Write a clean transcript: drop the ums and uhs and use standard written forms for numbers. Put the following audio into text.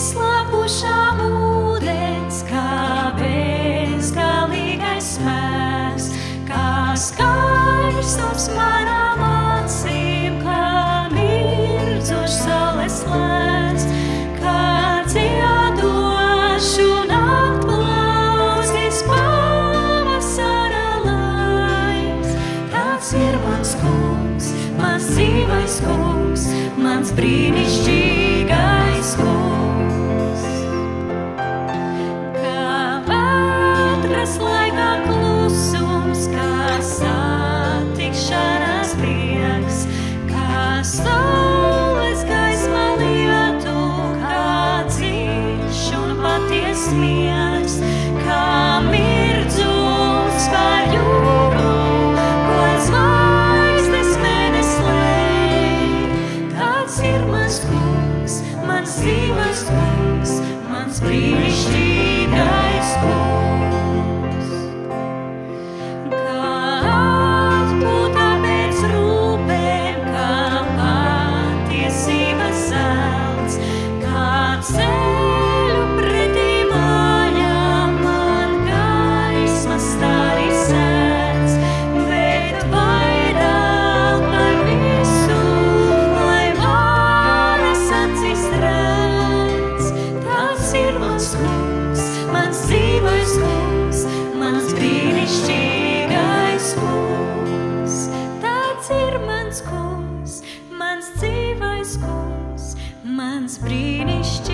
Neizslāpušām ūdens, kā bezgalīgais spēks, kā skaistums manām acīm, kā mirdzošs saules lēns, kā dziedošu naktplausis pavasara laiks. Tāds ir mans kungs, mans dzīvais kungs, mans brīnišķīgais kungs. Kā vētras laikā klusums, kā satikšanās prieks, kā saules gaisma lietu, kā dziļš un paties miegs, kā mirdzums pār jūru, ko zvaigznes mēneslēj. Tāds ir mans kungs, mans dzīvais kungs, mans brīnišķīgais kungs. Kā atpūta pēc rūpēm, kā patiesības zelts, kā ceļu pretī mājām man gaisma stari sēdz, bet vairāk par visu, lai varas acis redz. Tāds ir mans kungs, mans dzīvais kungs, mans brīnišķīgais kungs. Tāds ir mans kungs, mans dzīvais kungs, mans brīnišķīgais